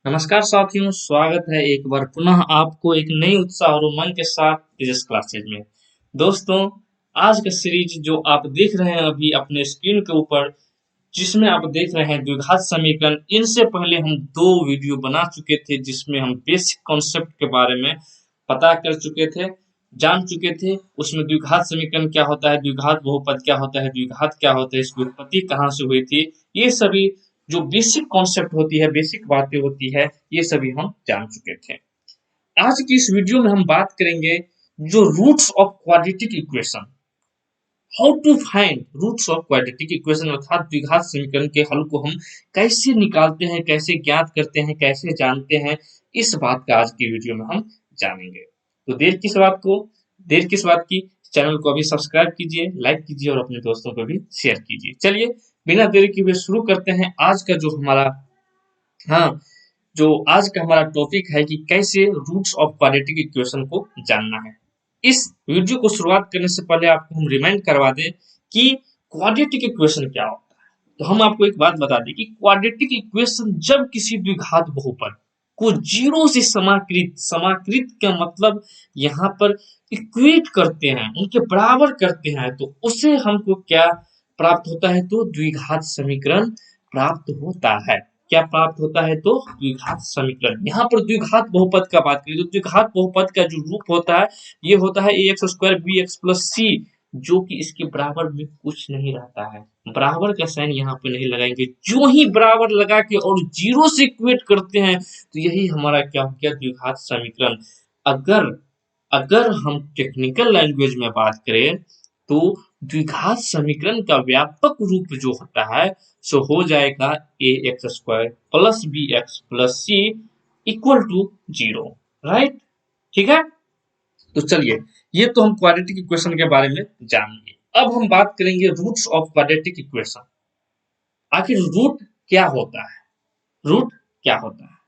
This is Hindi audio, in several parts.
नमस्कार साथियों, स्वागत है एक बार पुनः आपको एक नई उत्साह और उमंग के साथ फिजिक्स क्लासेज में। दोस्तों, आज का सीरीज जो आप देख रहे हैं अभी अपने स्क्रीन के ऊपर, जिसमें आप देख रहे हैं द्विघात समीकरण। इनसे पहले हम 2 वीडियो बना चुके थे जिसमें हम बेसिक कॉन्सेप्ट के बारे में पता कर चुके थे, जान चुके थे। उसमें द्विघात समीकरण क्या होता है, द्विघात बहुपद क्या होता है, द्विघात क्या होता है, इसकी उत्पत्ति कहाँ से हुई थी, ये सभी जो बेसिक कॉन्सेप्ट होती है, बेसिक बातें होती है, ये सभी हम जान चुके थे। आज की इस वीडियो में हम बात करेंगे जो roots of quadratic equation, how to find roots of quadratic equation अर्थात द्विघात समीकरण के हल को हम कैसे निकालते हैं, कैसे ज्ञात करते हैं, कैसे जानते हैं, इस बात का आज की वीडियो में हम जानेंगे। तो देर किस बात की, चैनल को अभी सब्सक्राइब कीजिए, लाइक कीजिए और अपने दोस्तों को भी शेयर कीजिए। चलिए बिना देरी किए हुए शुरू करते हैं आज का जो हमारा हाँ जो आज का हमारा टॉपिक है कि कैसे रूट्स ऑफ क्वाड्रेटिक इक्वेशन को जानना है। इस वीडियो को शुरुआत करने से पहले आपको हम रिमाइंड करवा दें कि क्वाड्रेटिक इक्वेशन क्या होता है। तो हम आपको एक बात बता दें कि क्वाड्रेटिक इक्वेशन जब किसी द्विघात बहुपद को जीरो से समाकृत समाकृत का मतलब यहाँ पर इक्वेट करते हैं, उनके बराबर करते हैं, तो उसे हमको क्या प्राप्त होता है, तो द्विघात समीकरण प्राप्त होता है। क्या प्राप्त होता है, तो द्विघात समीकरण। यहाँ पर द्विघात बहुपद का बात करें तो द्विघात बहुपद का जो रूप होता है ये होता है A x square B X plus C, जो कि इसके बराबर में कुछ नहीं रहता है। बराबर का साइन यहाँ पे नहीं लगाएंगे, जो ही बराबर लगा के और जीरो से इक्वेट करते हैं तो यही हमारा क्या हो गया, द्विघात समीकरण। अगर अगर हम टेक्निकल लैंग्वेज में बात करें तो द्विघात समीकरण का व्यापक रूप जो होता है सो हो जाएगा A x square plus B X plus C equal to zero. Right, ठीक है। तो चलिए, ये तो हम क्वाड्रेटिक इक्वेशन के बारे में जान लिए। अब हम बात करेंगे रूट्स ऑफ क्वाड्रेटिक इक्वेशन। आखिर रूट क्या होता है, रूट क्या होता है।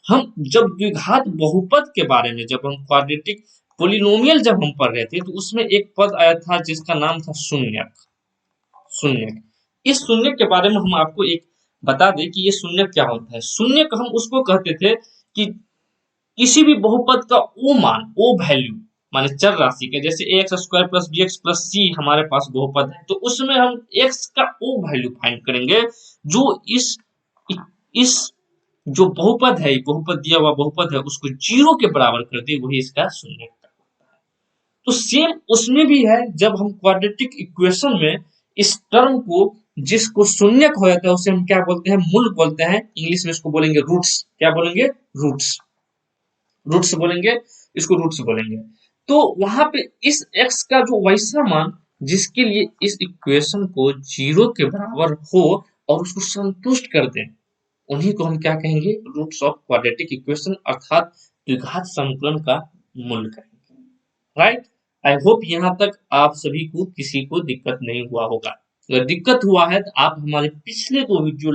हम जब द्विघात बहुपद के बारे में, जब हम क्वाड्रेटिक पोलिनोमियल जब हम पढ़ रहे थे तो उसमें एक पद आया था जिसका नाम था शून्यक। शून्यक, इस शून्यक के बारे में हम आपको एक बता दें कि ये शून्यक क्या होता है। शून्यक हम उसको कहते थे कि किसी भी बहुपद का ओ मान, ओ वैल्यू, माने चर राशि के, जैसे A x square plus B X plus C हमारे पास बहुपद है, तो उसमें हम एक्स का ओ वैल्यू फाइंड करेंगे जो इस जो बहुपद है, बहुपद दिया हुआ बहुपद है, उसको जीरो के बराबर कर दे, वही इसका शून्य। तो सेम उसमें भी है, जब हम क्वाड्रेटिक इक्वेशन में इस टर्म को, जिसको शून्यक हो जाता है उसे हम क्या बोलते हैं, मूल बोलते हैं। इंग्लिश में इसको बोलेंगे रूट्स। क्या बोलेंगे, रूट्स। रूट्स बोलेंगे, इसको रूट्स बोलेंगे। तो वहां पे इस x का जो वैसा मान जिसके लिए इस इक्वेशन को जीरो के बराबर हो और उसको संतुष्ट कर दे, उन्हीं को हम क्या कहेंगे, रूट्स ऑफ क्वाड्रेटिक इक्वेशन अर्थात द्विघात समीकरण का मूल कहेंगे। राइट, आई होप यहाँ तक आप सभी को किसी को दिक्कत नहीं हुआ होगा। अगर दिक्कत हुआ है तो आप हमारे पिछले 2 वीडियो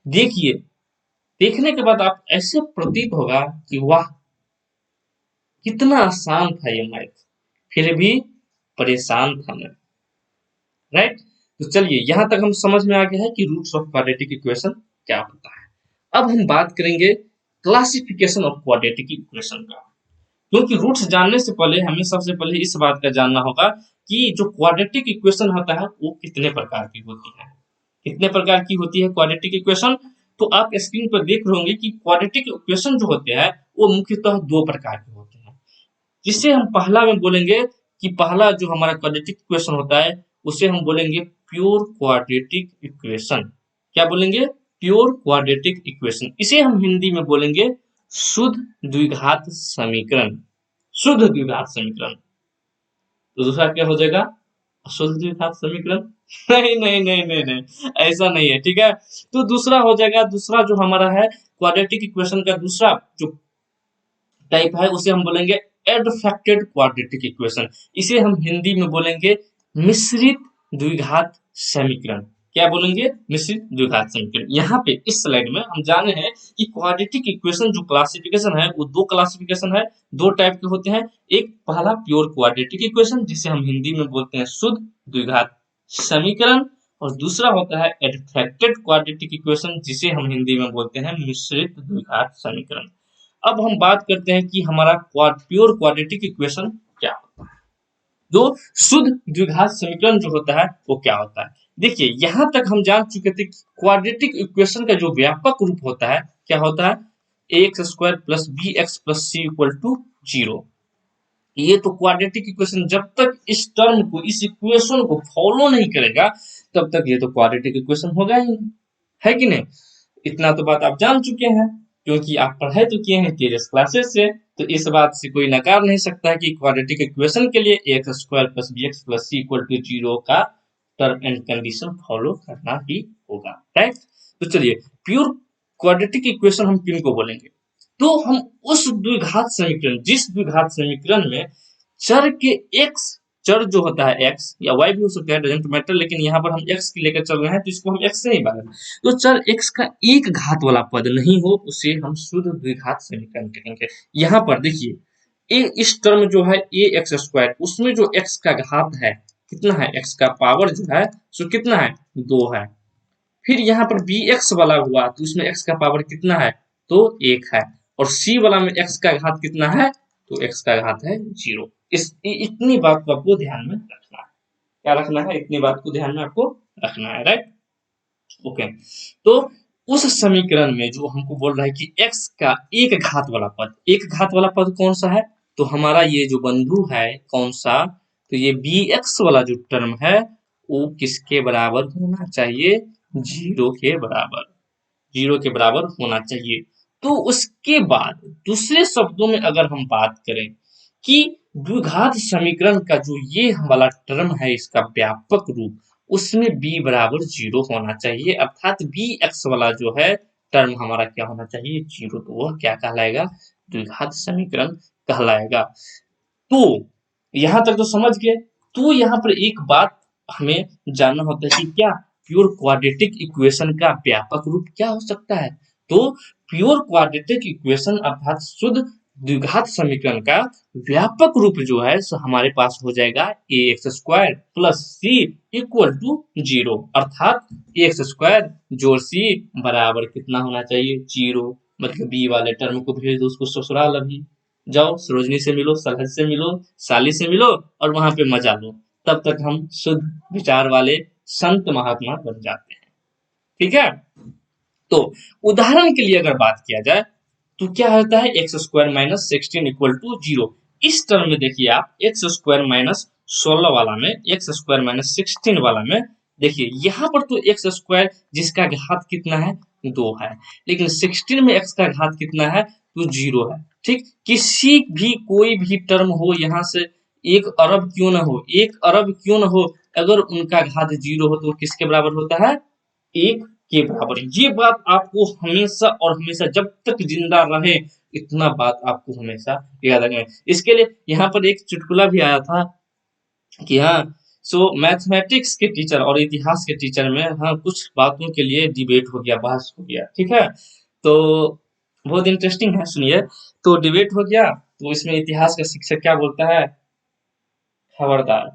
देखिए। देखने के बाद आप ऐसे प्रतीत होगा कि वाह, कितना आसान था ये मैथ, फिर भी परेशान था मैं। राइट, तो चलिए यहाँ तक हम समझ में आ गया है कि रूट्स ऑफ क्वाड्रेटिक इक्वेशन क्या होता है। अब हम बात करेंगे क्लासिफिकेशन ऑफ क्वाड्रेटिक इक्वेशन का। क्योंकि रूट्स जानने से पहले हमें सबसे पहले इस बात का जानना होगा कि जो क्वाड्रेटिक इक्वेशन होता है वो कितने प्रकार की होती है। कितने प्रकार की होती है क्वाड्रेटिक इक्वेशन, तो आप स्क्रीन पर देख रहे होंगे कि क्वाड्रेटिक इक्वेशन जो होते हैं वो मुख्यतः 2 प्रकार के होते हैं। जिसे हम पहला में बोलेंगे कि पहला जो हमारा क्वाड्रेटिक इक्वेशन होता है उसे हम बोलेंगे प्योर क्वाड्रेटिक इक्वेशन। क्या बोलेंगे, प्योर क्वाड्रेटिक इक्वेशन। इसे हम हिंदी में बोलेंगे शुद्ध द्विघात समीकरण। शुद्ध द्विघात समीकरण। तो दूसरा क्या हो जाएगा, अशुद्ध द्विघात समीकरण। नहीं नहीं नहीं नहीं नहीं, ऐसा नहीं है, ठीक है। तो दूसरा हो जाएगा, दूसरा जो हमारा है क्वाड्रेटिक इक्वेशन का दूसरा जो टाइप है उसे हम बोलेंगे एडफेक्टेड क्वाड्रेटिक इक्वेशन। इसे हम हिंदी में बोलेंगे मिश्रित द्विघात समीकरण। क्या बोलेंगे, मिश्रित द्विघात समीकरण। यहाँ पे इस स्लाइड में हम जाने हैं कि क्वाड्रेटिक इक्वेशन जो क्लासिफिकेशन है वो 2 क्लासिफिकेशन है, 2 टाइप के होते हैं। एक पहला प्योर क्वाड्रेटिक इक्वेशन जिसे हम हिंदी में बोलते हैं शुद्ध द्विघात समीकरण, और दूसरा होता है एडफेक्टेड क्वाड्रेटिक इक्वेशन, जिसे हम हिंदी में बोलते हैं मिश्रित द्विघात समीकरण। अब हम बात करते हैं कि हमारा प्योर क्वाड्रेटिक इक्वेशन क्या होता है, जो शुद्ध द्विघात समीकरण जो होता है वो क्या होता है। देखिए यहां तक हम जान चुके थे कि क्वाड्रेटिक इक्वेशन का जो व्यापक रूप होता है क्या होता है, ax² + bx + c = 0। ये तो क्वाड्रेटिक इक्वेशन जब तक इस टर्म को, इस इक्वेशन को फॉलो नहीं करेगा तब तक ये तो क्वाड्रेटिक इक्वेशन होगा ही नहीं, है कि नहीं। इतना तो बात आप जान चुके हैं क्योंकि आप पढ़ाई तो किए हैं तेजस क्लासेस से, तो इस बात से कोई नकार नहीं सकता है कि क्वाड्रेटिक इक्वेशन के लिए ax² + bx + c = 0 का टर्म एंड कंडीशन फॉलो करना ही होगा, राइट। तो चलिए प्योर क्वाड्रेटिक इक्वेशन हम किन को बोलेंगे, तो हम उस द्विघात समीकरण, जिस द्विघात समीकरण में चर के x, चर जो होता है x या y भी हो सकता है, डजंट मैटर, लेकिन यहाँ पर हम x की लेकर चल रहे हैं तो इसको हम x से ही बांटेंगे। तो चर x का एक घात वाला पद नहीं हो उसे हम शुद्ध द्विघात समीकरण कहेंगे। यहाँ पर देखिए इस टर्म जो है ax², उसमें जो x का घात है कितना है, x का पावर जो है सो कितना है, 2 है। फिर यहाँ पर bx वाला हुआ तो उसमें x का पावर कितना है, तो 1 है। और c वाला में x का घात कितना है, तो x का घात है 0। इतनी बात को आपको ध्यान में रखना है। क्या रखना है, इतनी बात को ध्यान में आपको रखना है, राइट। ओके, तो उस समीकरण में जो हमको बोल रहा है कि x का एक घात वाला पद, एक घात वाला पद कौन सा है, तो हमारा ये जो बंधु है कौन सा, तो ये bx वाला जो टर्म है वो किसके बराबर होना चाहिए, 0 के बराबर, 0 के बराबर होना चाहिए। तो उसके बाद दूसरे शब्दों में अगर हम बात करें कि द्विघात समीकरण का जो ये वाला टर्म है इसका व्यापक रूप, उसमें b बराबर 0 होना चाहिए, अर्थात bx वाला जो है टर्म हमारा क्या होना चाहिए, 0। तो वह क्या कहलाएगा, द्विघात समीकरण कहलाएगा। तो यहाँ तक तो समझ गए। तो यहाँ पर एक बात हमें जानना होता है कि क्या प्योर क्वाड्रेटिक इक्वेशन का व्यापक रूप क्या हो सकता है। तो प्योर क्वाड्रेटिक इक्वेशन अर्थात शुद्ध द्विघात समीकरण का व्यापक रूप जो है सो हमारे पास हो जाएगा ax² + c = 0, अर्थात ax² जोड़ c बराबर कितना होना चाहिए, 0। मतलब b वाले टर्म को भेज दो उसको ससुराल, अभी जाओ सरोजनी से मिलो, सलहज से मिलो, साली से मिलो और वहां पे मजा लो, तब तक हम शुद्ध विचार वाले संत महात्मा बन जाते हैं, ठीक है। तो उदाहरण के लिए अगर बात किया जाए तो क्या होता है, x² - 16 = 0। इस टर्म में देखिए आप x² - 16 वाला में, x² - 16 वाला में देखिए यहाँ पर तो x² जिसका घात कितना है, 2 है, लेकिन 16 में x का घात कितना है, तो 0 है। ठीक, किसी भी कोई भी टर्म हो यहाँ से 1 अरब क्यों ना हो, 1 अरब क्यों ना हो, अगर उनका घात 0 हो तो किसके बराबर होता है, 1 के बराबर। ये बात आपको हमेशा और हमेशा जब तक जिंदा रहे इतना बात आपको हमेशा याद रखना है। इसके लिए यहाँ पर एक चुटकुला भी आया था कि हाँ, सो मैथमेटिक्स के टीचर और इतिहास के टीचर में हाँ कुछ बातों के लिए डिबेट हो गया, बहस हो गया, ठीक है। तो बहुत इंटरेस्टिंग है, सुनिए। तो डिबेट हो गया तो इसमें इतिहास का शिक्षक क्या बोलता है, खबरदार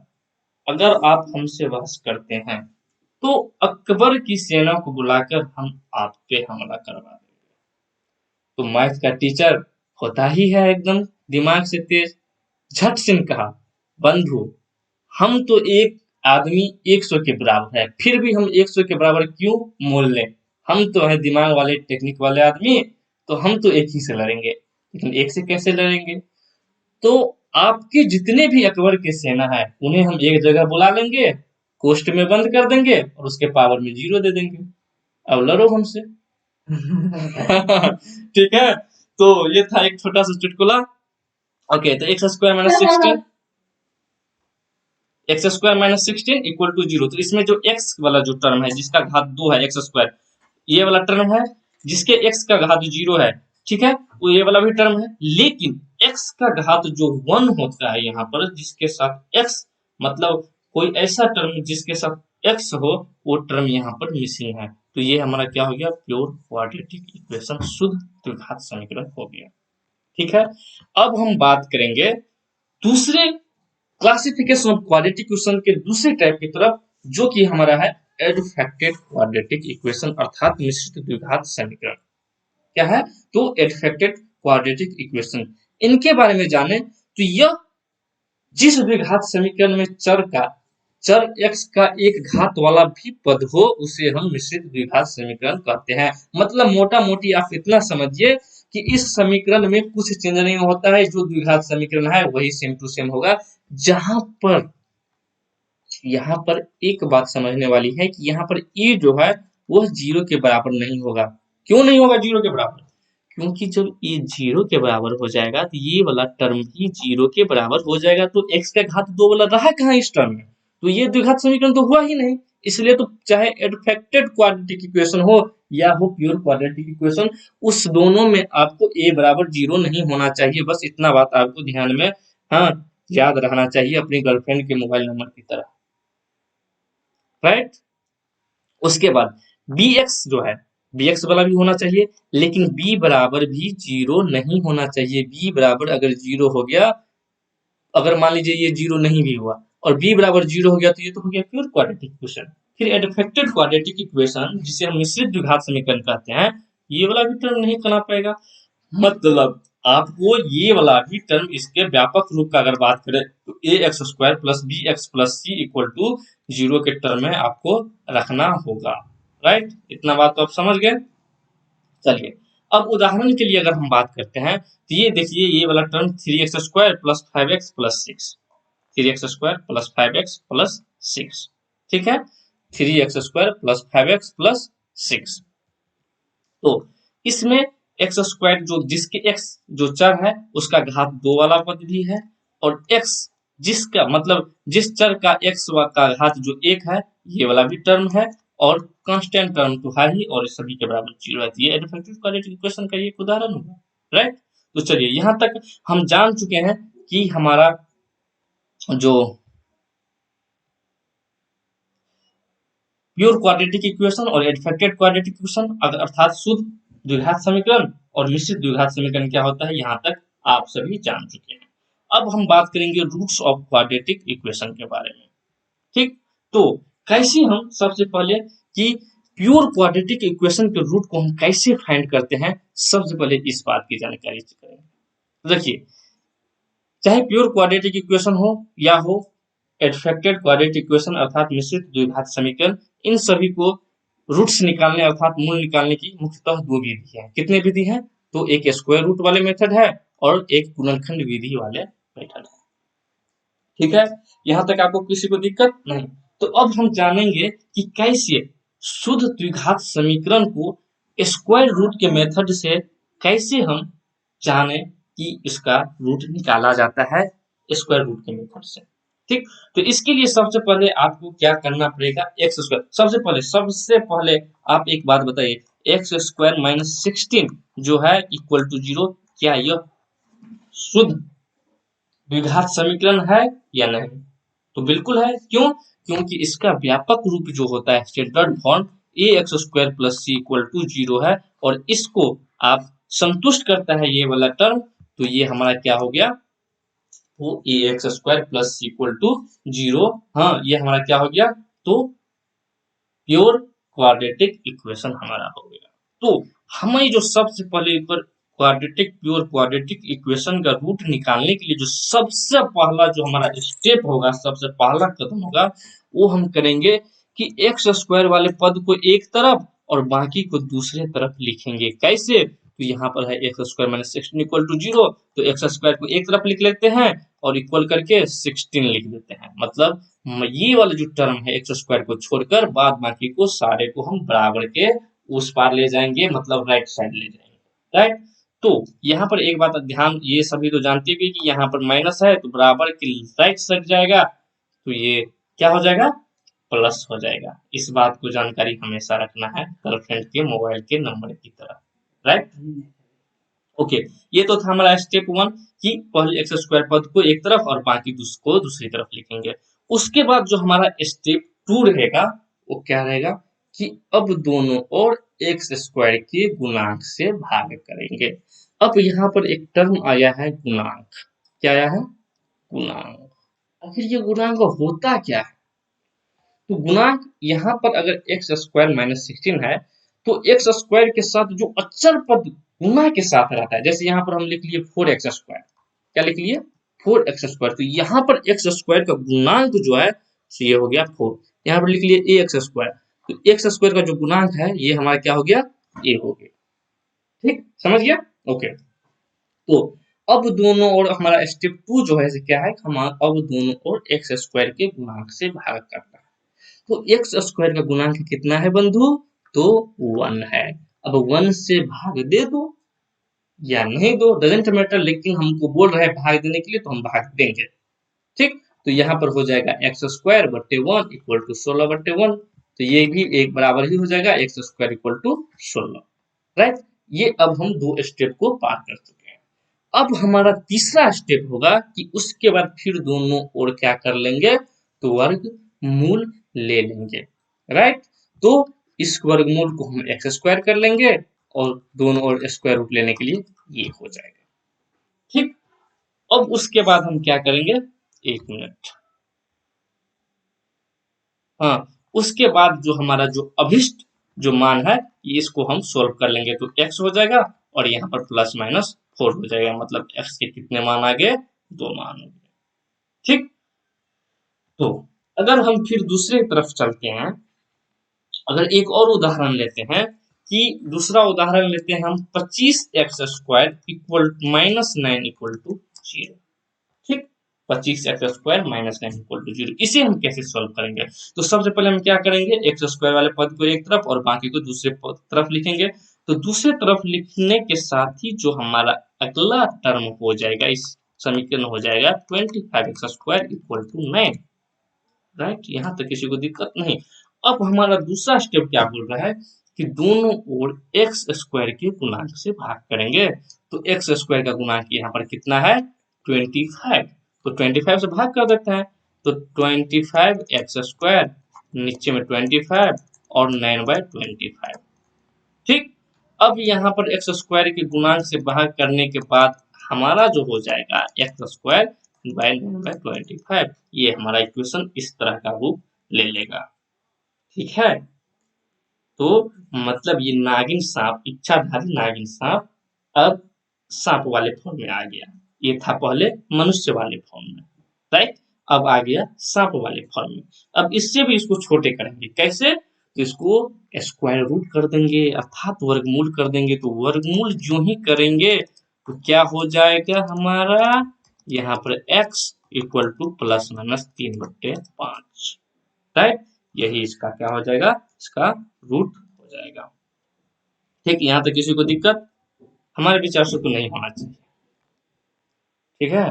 अगर आप हमसे बहस करते हैं तो अकबर की सेना को बुलाकर हम आप पे हमला करवा देंगे। तो मैथ का टीचर होता ही है एकदम दिमाग से तेज, झट से कहा, बंधु हम तो एक आदमी 100 के बराबर है, फिर भी हम 100 के बराबर क्यों मोल लें, हम तो है दिमाग वाले टेक्निक वाले आदमी, तो हम तो एक ही से लड़ेंगे, लेकिन एक से कैसे लड़ेंगे, तो आपके जितने भी अकबर के सेना है उन्हें हम एक जगह बुला लेंगे, कोष्ट में बंद कर देंगे और उसके पावर में 0 दे देंगे, अब लड़ो हमसे। ठीक है, तो ये था एक छोटा सा चुटकुला। ओके, तो x² - 16 = 0। तो इसमें जो x वाला जो टर्म है जिसका घात 2 है, x², ये वाला टर्म है जिसके x का घात 0 है, ठीक है, वो ये वाला भी टर्म है। लेकिन x का घात जो 1 होता है यहाँ पर, जिसके साथ x मतलब कोई ऐसा टर्म जिसके साथ x हो, वो टर्म यहाँ पर मिसिंग है। तो ये हमारा क्या हो गया, प्योर क्वाड्रेटिक इक्वेशन, शुद्ध द्विघात समीकरण हो गया, ठीक है। अब हम बात करेंगे दूसरे क्लासिफिकेशन ऑफ क्वाड्रेटिक इक्वेशन के दूसरे टाइप की तरफ, जो कि हमारा है एडफेक्टेड क्वाड्रेटिक इक्वेशन अर्थात मिश्रित द्विघात समीकरण। क्या है? तो एडफेक्टेड क्वाड्रेटिक इक्वेशन, इनके बारे में जाने तो यह जिस द्विघात समीकरण में चर x का एक घात वाला भी पद हो उसे हम मिश्रित द्विघात समीकरण कहते हैं। मतलब मोटा मोटी आप इतना समझिए कि इस समीकरण में कुछ चेंज नहीं होता है, जो द्विघात समीकरण है वही सेम टू सेम होगा। जहां पर यहाँ पर एक बात समझने वाली है कि यहाँ पर e जो है वह 0 के बराबर नहीं होगा। क्यों नहीं होगा 0 के बराबर? क्योंकि जब ये 0 के बराबर हो जाएगा तो ये वाला टर्म भी 0 के बराबर हो जाएगा, तो x का घात 2 वाला रहा कहाँ इस टर्म में? तो ये द्विघात समीकरण तो हुआ ही नहीं। इसलिए तो चाहे एडफेक्टेड क्वाड्रेटिक इक्वेशन हो या हो प्योर क्वाड्रेटिक इक्वेशन, उस दोनों में आपको a बराबर 0 नहीं होना चाहिए। बस इतना बात आपको ध्यान में हाँ याद रहना चाहिए, अपनी गर्लफ्रेंड के मोबाइल नंबर की तरह, राइट। उसके बाद bx जो है bx वाला भी होना चाहिए, लेकिन b बराबर भी 0 नहीं होना चाहिए। b बराबर अगर 0 हो गया, अगर मान लीजिए ये 0 नहीं भी हुआ और b बराबर 0 हो गया तो ये तो हो गया प्योर क्वाड्रेटिक इक्वेशन। फिर एडफेक्टेड क्वाड्रेटिक इक्वेशन जिसे हम मिश्रित द्विघात समीकरण कहते हैं, ये वाला भी टर्म नहीं करना पड़ेगा। मतलब आपको ये वाला भी टर्म इसके व्यापक रूप का अगर बात करें तो A x square plus B X plus C equal to 0 के टर्म में आपको रखना होगा, राइट। इतना बात तो आप समझ गए। चलिए अब उदाहरण के लिए अगर हम बात करते हैं तो ये देखिए ये वाला term 3x² plus 5x plus 6, 3x² plus 5x plus 6, ठीक है। 3x² प्लस 5x प्लस 6, तो इसमें एक्स स्क्वायर जो जिसके एक्स जो चर है उसका घात 2 वाला पद भी है, और एक्स जिसका मतलब जिस चर का एक्स का घात जो 1 है ये वाला भी टर्म है, और कांस्टेंट टर्म तो है ही, और सभी के बराबर 0 है। ये एडफेक्टिव क्वाड्रेटिक इक्वेशन का एक उदाहरण होगा, राइट। तो चलिए यहाँ तक हम जान चुके हैं कि हमारा जो प्योर क्वाड्रेटिक इक्वेशन और एडफेक्टेड क्वाड्रेटिक इक्वेशन अर्थात शुद्ध द्विघात समीकरण और मिश्रित द्विघात समीकरण क्या होता है, यहाँ तक आप सभी जान चुके हैं। अब हम बात करेंगे रूट्स ऑफ क्वाड्रेटिक इक्वेशन के बारे में, ठीक। तो कैसे हम सबसे पहले कि प्योर क्वाड्रेटिक इक्वेशन के रूट को हम कैसे फाइंड करते हैं, सबसे पहले इस बात की जानकारी करेंगे। देखिए चाहे प्योर क्वाड्रेटिक इक्वेशन हो या हो एडफेक्टेड क्वाड्रेटिक इक्वेशन अर्थात मिश्रित द्विघात समीकरण, इन सभी को रूट्स निकालने अर्थात मूल निकालने की मुख्यतः दो विधि है। कितने विधि हैं? तो एक स्क्वायर रूट वाले मेथड है और एक गुणनखंड विधि वाले मेथड है, ठीक है। यहाँ तक आपको किसी को दिक्कत नहीं। तो अब हम जानेंगे कि कैसे शुद्ध द्विघात समीकरण को स्क्वायर रूट के मेथड से कैसे हम जाने कि इसका रूट निकाला जाता है स्क्वायर रूट के मेथड से, ठीक। तो इसके लिए सबसे पहले आपको क्या करना पड़ेगा, एक्स स्क्वायर सबसे पहले आप एक बात बताइए, एक्स स्क्वायर माइनस 16 जो है इक्वल टू 0, क्या यह शुद्ध द्विघात समीकरण है या नहीं? तो बिल्कुल है। क्यों? क्योंकि इसका व्यापक रूप जो होता है standard form a x square plus C equal to 0 है, और इसको आप संतुष्ट करता है ये वाला टर्म, तो ये हमारा क्या हो गया, वो A x square plus C equal to 0, हाँ ये हमारा क्या हो गया, तो प्योर क्वाड्रेटिक इक्वेशन हमारा हो गया। तो हमें जो सबसे पहले प्योर क्वाड्रेटिक इक्वेशन का रूट निकालने के लिए जो सबसे पहला जो हमारा स्टेप होगा, सबसे पहला कदम होगा, वो हम करेंगे कि एक्स स्क्वायर वाले पद को एक तरफ और बाकी को दूसरे तरफ लिखेंगे। कैसे? तो यहाँ पर है x square minus 16 equal to 0, तो एक्स स्क्वायर को एक तरफ लिख लेते हैं और इक्वल करके 16 लिख देते हैं। मतलब ये वाला जो टर्म है एक्स स्क्वायर को छोड़कर बाद बाकी को सारे को हम बराबर के उस पार ले जाएंगे, मतलब राइट साइड ले जाएंगे, राइट। तो यहाँ पर एक बात ध्यान, ये सभी तो जानते भी कि यहाँ पर माइनस है तो बराबर के राइट साइड जाएगा, तो ये क्या हो जाएगा, प्लस हो जाएगा। इस बात को जानकारी हमेशा रखना है गर्लफ्रेंड के मोबाइल के नंबर की तरह, राइट। ओके, ये तो था हमारा स्टेप 1 कि पहले एक्स स्क्वायर पद को एक तरफ और बाकी को दूसरी तरफ लिखेंगे। उसके बाद जो हमारा स्टेप 2 रहेगा वो क्या रहेगा कि अब दोनों और एक्स स्क्वायर के गुणांक से भाग करेंगे। अब यहाँ पर एक टर्म आया है गुणांक, क्या आया है, गुणांक। आखिर ये गुणांक होता क्या है? तो गुणांक यहाँ पर अगर एक्स स्क्वायर माइनस 16 है तो एक्स स्क्वायर के साथ जो अचर पद गुना के साथ रहता है, जैसे यहाँ पर हम लिख लिए 4x स्क्वायर, क्या लिख लिए 4x स्क्वायर, तो यहाँ पर एक्स स्क्वायर का गुणांक जो है तो ये हो गया 4। यहाँ पर लिख लिए एक्स स्क्वायर, तो एक्स स्क्वायर का जो गुणांक है ये हमारा क्या हो गया ए हो गया। ठीक, समझ गया, ओके। तो अब दोनों ओर हमारा स्टेप 2 जो है क्या है, हम अब दोनों ओर एक्स स्क्वायर के गुणांक से भाग करना है। तो एक्स स्क्वायर का गुणांक कितना है बंधु, तो 1 है। अब 1 से भाग दे दो या नहीं दो, डजेंट मैटर, लेकिन हमको बोल रहे हैं भाग देने के लिए तो हम भाग देंगे। ठीक, तो यहाँ पर हो जाएगा एक्स स्क्वायर बट्टे 1 इक्वल टू 16 बट्टे 1, तो ये भी एक बराबर ही हो जाएगा x square equal to 16, right. ये अब हम दो स्टेप को पार कर चुके हैं। अब हमारा तीसरा स्टेप होगा कि उसके बाद फिर दोनों ओर क्या कर लेंगे, तो वर्ग मूल ले लेंगे, राइट। तो इस वर्गमूल को हम एक्स स्क्वायर कर लेंगे और दोनों ओर स्क्वायर रूट लेने के लिए ये हो जाएगा। ठीक, अब उसके बाद हम क्या करेंगे, एक मिनट, हाँ, उसके बाद जो हमारा जो अभिष्ट जो मान है इसको हम सोल्व कर लेंगे, तो x हो जाएगा और यहाँ पर प्लस माइनस 4 हो जाएगा, मतलब x के कितने मान आ गए, 2 मान हो गए। ठीक, तो अगर हम फिर दूसरे तरफ चलते हैं, अगर एक और उदाहरण लेते हैं कि दूसरा उदाहरण लेते हैं हम 25x square equal minus 9 equal to 0। ठीक, 25x square minus 9 equal to 0, इसे हम कैसे सॉल्व करेंगे, तो सबसे पहले हम क्या करेंगे, एक्स स्क्वायर वाले पद को एक तरफ और बाकी को दूसरे तरफ लिखेंगे। तो दूसरे तरफ लिखने के साथ ही जो हमारा अगला टर्म हो जाएगा इस समीकरण हो जाएगा 25x square equal to 9, right. यहाँ तक किसी को दिक्कत नहीं। अब हमारा दूसरा स्टेप क्या बोल रहा है कि दोनों ओर एक्स स्क्वायर के गुणांक से भाग करेंगे, तो एक्स स्क्वायर का गुणांक यहाँ पर कितना है 25, तो 25 से भाग कर देते हैं, तो 25x स्क्वायर नीचे में 25 और 9/25। ठीक, अब यहाँ पर एक्स स्क्वायर के गुणांक से भाग करने के बाद हमारा जो हो जाएगा एक्स स्क्वायर बाय 9/25, ये हमारा इक्वेशन इस तरह का रूप ले लेगा। ठीक है, तो मतलब ये नागिन सांप, इच्छाधारी नागिन सांप अब सांप वाले फॉर्म में आ गया, ये था पहले मनुष्य वाले फॉर्म में, राइट, अब आ गया सांप वाले फॉर्म में। अब इससे भी इसको छोटे करेंगे, कैसे, तो इसको स्क्वायर रूट कर देंगे अर्थात वर्गमूल कर देंगे, तो वर्गमूल जो ही करेंगे तो क्या हो जाएगा हमारा, यहाँ पर x equal two plus minus 3/5, right, यही इसका क्या हो जाएगा, इसका रूट हो जाएगा। ठीक, यहाँ तक किसी को दिक्कत, हमारे विचार से तो नहीं होना चाहिए। ठीक है,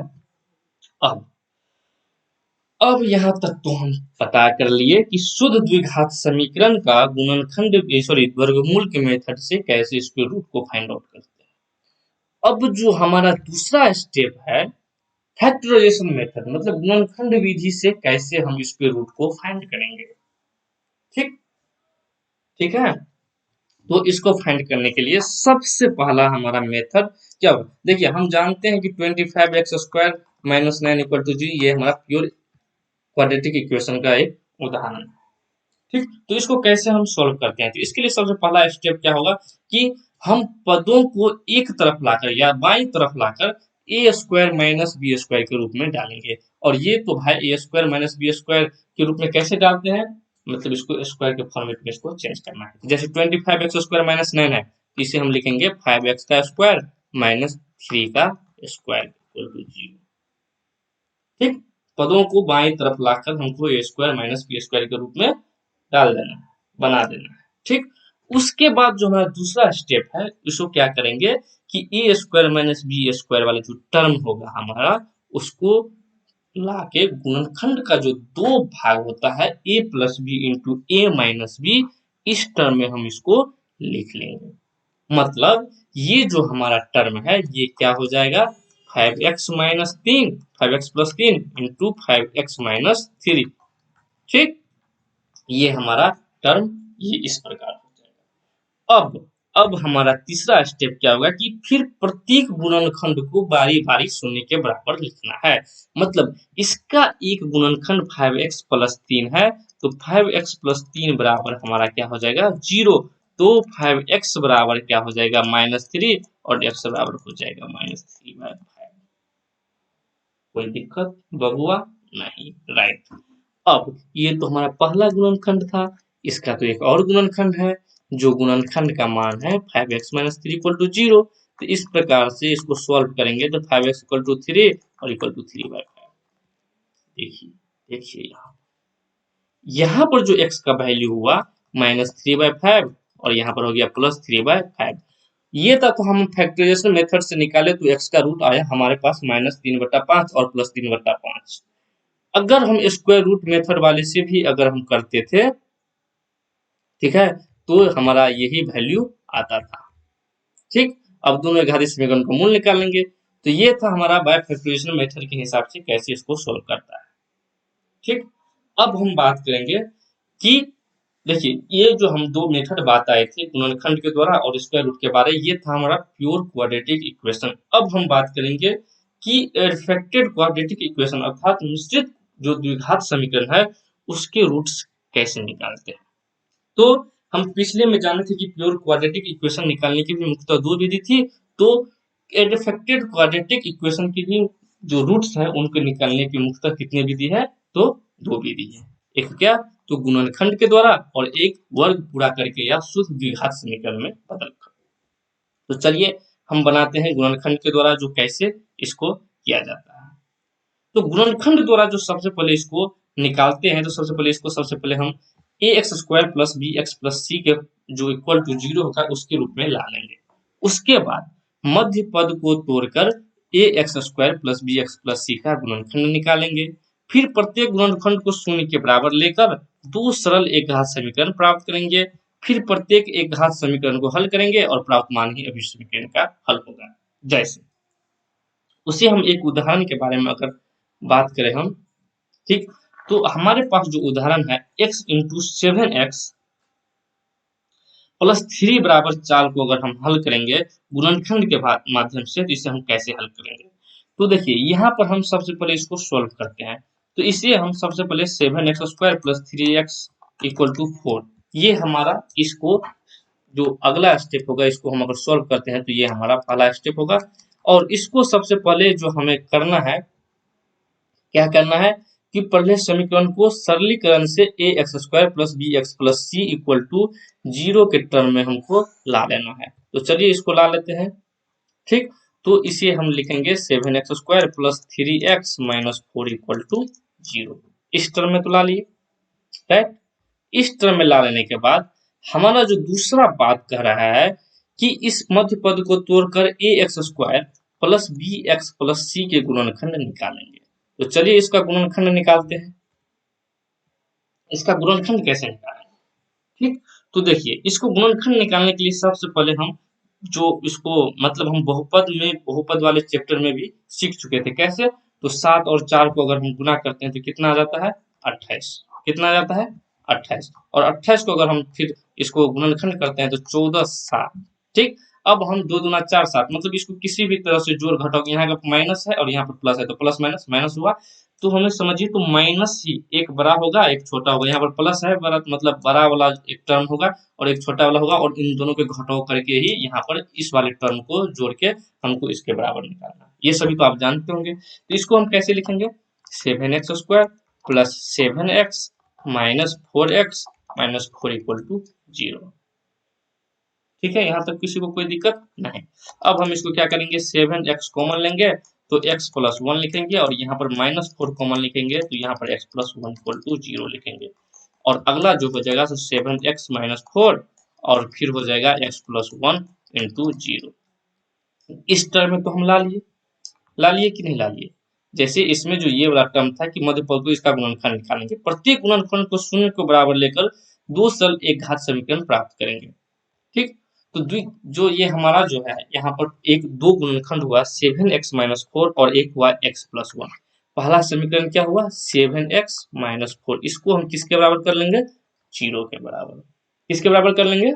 अब यहाँ तक तो हम पता कर लिए कि शुद्ध द्विघात समीकरण का गुणनखंड सॉरी वर्गमूल के मेथड से कैसे स्क्वायर रूट को फाइंड आउट करते हैं। अब जो हमारा दूसरा स्टेप है फैक्टराइजेशन मेथड, मतलब गुणनखंड विधि से कैसे हम स्क्वायर रूट को फाइंड करेंगे। ठीक, ठीक है, तो इसको फाइंड करने के लिए सबसे पहला हमारा मेथड क्या होगा, देखिए हम जानते हैं कि 25x square minus 9 equal to 0, ये हमारा प्योर क्वाड्रेटिक इक्वेशन का एक उदाहरण है। ठीक, तो इसको कैसे हम सॉल्व करते हैं, तो इसके लिए सबसे पहला स्टेप क्या होगा कि हम पदों को एक तरफ लाकर या बाईं तरफ लाकर ए स्क्वायर माइनस बी स्क्वायर के रूप में डालेंगे, और ये तो भाई ए स्क्वायर माइनस बी स्क्वायर के रूप में कैसे डालते हैं, मतलब इसको स्क्वायर के फॉर्मेट में इसको चेंज करना है। जैसे 25x स्क्वायर माइनस 9 है, इसे हम लिखेंगे 5x का स्क्वायर माइनस 3 का स्क्वायर इक्वल टू 0। ठीक, पदों को बाईं तरफ लाकर हमको ए स्क्वायर माइनस बी स्क्वायर के रूप में डाल देना है, बना देना है। ठीक, उसके बाद जो हमारा दूसरा स्टेप है उसको क्या करेंगे कि ए स्क्वायर माइनस बी स्क्वायर वाला जो टर्म होगा हमारा उसको लाके गुणनखंड का जो दो भाग होता है ए प्लस बी इंटू ए माइनस बी, इस टर्म में हम इसको लिख लेंगे। मतलब ये जो हमारा टर्म है ये क्या हो जाएगा 5x minus 3 5x plus 3 into 5x minus 3। ठीक, ये हमारा टर्म ये इस प्रकार हो जाएगा। अब हमारा तीसरा स्टेप क्या होगा कि फिर प्रत्येक गुणनखंड को बारी बारी शून्य के बराबर लिखना है। मतलब इसका एक गुणनखंड 5x प्लस 3 है तो 5x प्लस 3 बराबर हमारा क्या हो जाएगा 0। तो 5x बराबर क्या हो जाएगा -3 और x बराबर हो जाएगा -3/5। कोई दिक्कत बबुआ नहीं, राइट। अब ये तो हमारा पहला गुणनखंड था, इसका तो एक और गुणनखंड है जो गुणनखंड का मान है 5x - 3 = 0। तो इस प्रकार से इसको सॉल्व करेंगे तो 5x = 3 और = 3/5। देखिए देखिए यहाँ पर जो x का वैल्यू हुआ -3/5 और यहाँ पर हो गया +3/5। ये तक हम फैक्टराइजेशन मेथड से निकाले तो x का रूट आया हमारे पास -3/5 और +3/5। अगर हम स्क्वायर रूट मेथड वाले से भी अगर हम करते थे, ठीक है, तो हमारा यही वैल्यू आता था। ठीक, अब दोनों घातीय समीकरण का मूल निकालेंगे। तो ये था हमारा बाय फैक्टराइजेशन मेथड के हिसाब से कैसे इसको सोल्व करता है। ठीक, अब हम बात करेंगे कि देखिए ये जो हम दो मेथड बात आए थे गुणनखंड के द्वारा और स्क्वायर रूट के बारे, ये था हमारा प्योर क्वाड्रेटिक इक्वेशन। अब हम बात करेंगे कि रिफ्लेक्टेड क्वाड्रेटिक इक्वेशन अर्थात मिश्रित जो द्विघात समीकरण है उसके रूट्स कैसे निकालते हैं। तो हम पिछले में जाने थे कि प्योर क्वाड्रेटिक इक्वेशन निकालने की भी मुख्यतः दो विधि थी। तो रिफ्लेक्टेड क्वाड्रेटिक इक्वेशन की भी जो रूट्स है उनको निकालने की मुख्यतः कितनी विधि है, तो दो विधि है। एक क्या, तो गुणनखंड के द्वारा और एक वर्ग पूरा करके या शुद्ध द्विघात समीकरण में बदलकर। तो चलिए हम बनाते हैं गुणनखंड के द्वारा जो कैसे इसको किया जाता है। तो गुणनखंड द्वारा जो सबसे पहले इसको निकालते हैं, तो सबसे पहले हम ax² + bx + c के जो इक्वल टू 0 होगा उसके रूप में ला लेंगे। उसके बाद मध्य पद को तोड़कर ax² + bx + c का गुणनखंड निकालेंगे। फिर प्रत्येक गुणनखंड को शून्य के बराबर लेकर दो सरल एक घात समीकरण प्राप्त करेंगे। फिर प्रत्येक एक घात समीकरण को हल करेंगे और प्राप्त मान ही अभिन्न समीकरण का हल होगा। जैसे उसे हम एक उदाहरण के बारे में अगर बात करें हम, ठीक, तो हमारे पास जो उदाहरण है x × 7x + 3 = 4 को अगर हम हल करेंगे गुणनखंड के माध्यम से, तो इसे हम कैसे हल करेंगे। तो देखिए यहाँ पर हम सबसे पहले इसको सॉल्व करते हैं। तो इसे हम सबसे पहले 7x² + 3x = 4, ये हमारा इसको जो अगला स्टेप होगा इसको हम अगर सॉल्व करते हैं तो ये हमारा पहला स्टेप होगा। और इसको सबसे पहले जो हमें करना है, क्या करना है कि पहले समीकरण को सरलीकरण से ax² + bx + c = 0 के टर्म में हमको ला लेना है। तो चलिए इसको ला लेते हैं। ठीक, तो इसे हम लिखेंगे 7x² + 3x - 4 = 0। इस टर्म में तो ला लिए, राइट। इस टर्म में ला लेने के बाद हमारा जो दूसरा बात कह रहा है कि इस मध्य पद को तोड़कर ax² + bx + c के गुणनखंड निकालेंगे। तो चलिए इसका गुणनखंड निकालते हैं। इसका गुणनखंड कैसे निकालेंगे, ठीक, तो देखिए इसको गुणनखंड निकालने के लिए सबसे पहले हम जो इसको मतलब हम बहुपद वाले चैप्टर में भी सीख चुके थे कैसे। तो 7 और 4 को अगर हम गुना करते हैं तो कितना आ जाता है 28। कितना आ जाता है 28। और 28 को अगर हम फिर इसको गुणनखंड करते हैं तो 14 7। ठीक, अब हम 2 दूना 4 7 मतलब इसको किसी भी तरह से जोड़ घटाओ, यहाँ का माइनस है और यहाँ पर प्लस है तो प्लस माइनस माइनस हुआ। तो हमें समझिए तो माइनस ही एक बड़ा होगा एक छोटा होगा, यहाँ पर प्लस है बड़ा मतलब बड़ा वाला एक टर्म होगा और एक छोटा वाला होगा और इन दोनों के घटाव करके ही यहाँ पर इस वाले टर्म को जोड़ के हमको इसके बराबर निकालना है। ये सभी तो आप जानते होंगे। तो इसको हम कैसे लिखेंगे 7x² + 7x - 4x - 4 = 0। ठीक है, यहाँ तक किसी को कोई दिक्कत नहीं। अब हम इसको क्या करेंगे 7x कॉमन लेंगे तो x + 1 लिखेंगे और यहाँ पर -4 कॉमन लिखेंगे तो यहाँ पर x + 1 = 0 लिखेंगे। और अगला जो हो जाएगा तो 7x - 4 और फिर हो जाएगा x + 1 × 0। इस टर्म में तो हम ला लिए कि नहीं ला लिए। जैसे इसमें जो ये वाला टर्म था कि मध्य पद को इसका गुणनखंड निकालेंगे, प्रत्येक गुणनखंड को शून्य को बराबर लेकर दो सरल एक घात समीकरण प्राप्त करेंगे। ठीक, तो जो ये हमारा जो है यहाँ पर एक दो गुणनखंड हुआ 7x - 4 और एक हुआ x + 1। पहला समीकरण क्या हुआ 7x - 4, इसको हम किसके बराबर कर लेंगे 0 के बराबर। किसके बराबर कर लेंगे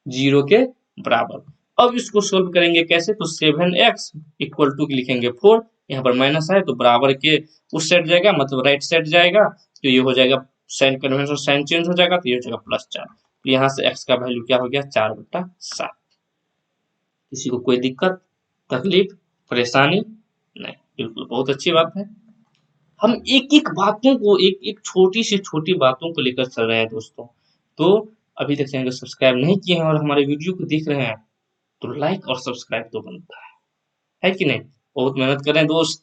0 के बराबर। अब इसको सोल्व करेंगे कैसे, तो 7x = लिखेंगे 4, यहाँ पर माइनस है तो बराबर के उस साइड जाएगा मतलब राइट साइड जाएगा तो ये हो जाएगा साइन कन्वेंशन, साइन चेंज हो जाएगा तो ये हो जाएगा +4। तो यहाँ से x का वैल्यू क्या हो गया 4/7। किसी को कोई दिक्कत, तकलीफ, परेशानी नहीं? बिल्कुल, बहुत अच्छी बात है। हम एक एक बातों को, एक एक छोटी से छोटी बातों को लेकर चल रहे हैं दोस्तों। तो अभी तक चैनल को सब्सक्राइब नहीं किए हैं और हमारे वीडियो को देख रहे हैं तो लाइक और सब्सक्राइब तो बनता है कि नहीं? बहुत मेहनत कर रहे हैं दोस्त।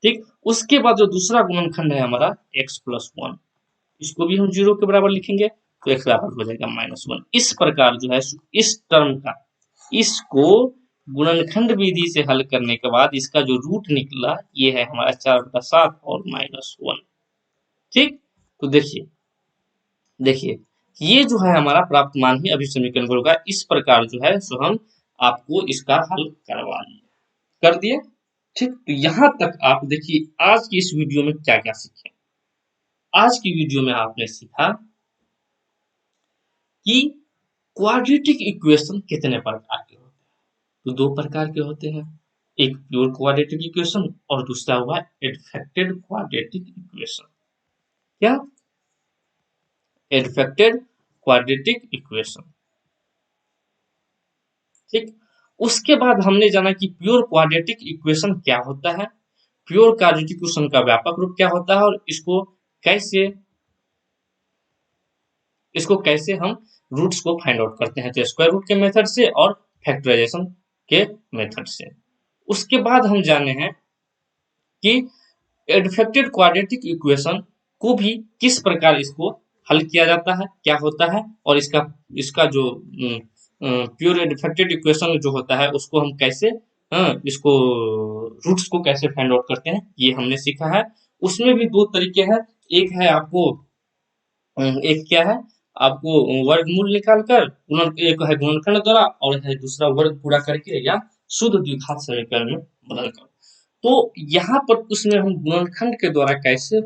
ठीक, उसके बाद जो दूसरा गुणनखंड है हमारा x+1, इसको भी हम 0 के बराबर लिखेंगे तो x बराबर हो जाएगा -1। इस प्रकार जो है इस टर्म का, इसको गुणनखंड विधि से हल करने के बाद इसका जो रूट निकला ये है हमारा 4/7 और -1। ठीक, तो देखिए देखिए ये जो है हमारा प्राप्त मान ही अभी समीकरण को होगा। इस प्रकार जो है सो हम आपको इसका हल करवा दिए, कर दिए। ठीक, तो यहाँ तक आप देखिए आज की इस वीडियो में क्या क्या सीखे। आज की वीडियो में आपने सीखा कि क्वाड्रेटिक इक्वेशन कितने प्रकार के होते हैं। तो 2 प्रकार के होते हैं, एक प्योर क्वाड्रेटिक इक्वेशन और दूसरा हुआ एडफेक्टेड क्वाड्रेटिक इक्वेशन। क्या? एडफेक्टेड क्वाड्रेटिक इक्वेशन। ठीक, उसके बाद हमने जाना कि प्योर क्वाड्रेटिक इक्वेशन क्या होता है, प्योर क्वाड्रेटिक इक्वेशन का व्यापक रूप क्या होता है और इसको कैसे हम रूट्स को फाइंड आउट करते हैं, तो स्क्वायर रूट के मेथड से और फैक्टराइजेशन के मेथड से। उसके बाद हम जाने हैं कि एडफेक्टेड क्वाड्रेटिक इक्वेशन को भी किस प्रकार इसको हल किया जाता है, क्या होता है, और इसका जो प्योर एडफेक्टेड इक्वेशन जो होता है उसको हम कैसे इसको रूट्स को कैसे फाइंड आउट करते हैं, ये हमने सीखा है। उसमें भी 2 तरीके हैं, एक है आपको एक क्या है आपको वर्गमूल निकालकर एक है गुणनखंड द्वारा और है दूसरा वर्ग पूरा करके या शुद्ध द्विघात समीकरण में बदलकर। तो यहाँ पर उसमें हम गुणनखंड के द्वारा कैसे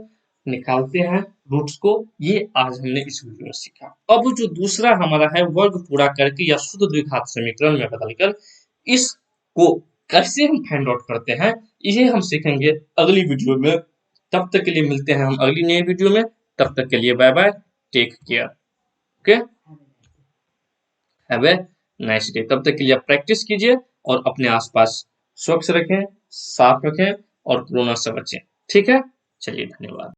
निकालते हैं रूट्स को, ये आज हमने इस वीडियो में सीखा। अब जो दूसरा हमारा है वर्ग पूरा करके या शुद्ध द्विघात समीकरण में बदलकर इसको कैसे हम फाइंड आउट करते हैं, ये हम सीखेंगे अगली वीडियो में। तब तक के लिए मिलते हैं हम अगली नई वीडियो में। तब तक के लिए bye bye, take care, okay, have a nice day. तब तक के लिए आप प्रैक्टिस कीजिए और अपने आसपास स्वच्छ रखें, साफ रखें और कोरोना से बचें। ठीक है, चलिए धन्यवाद।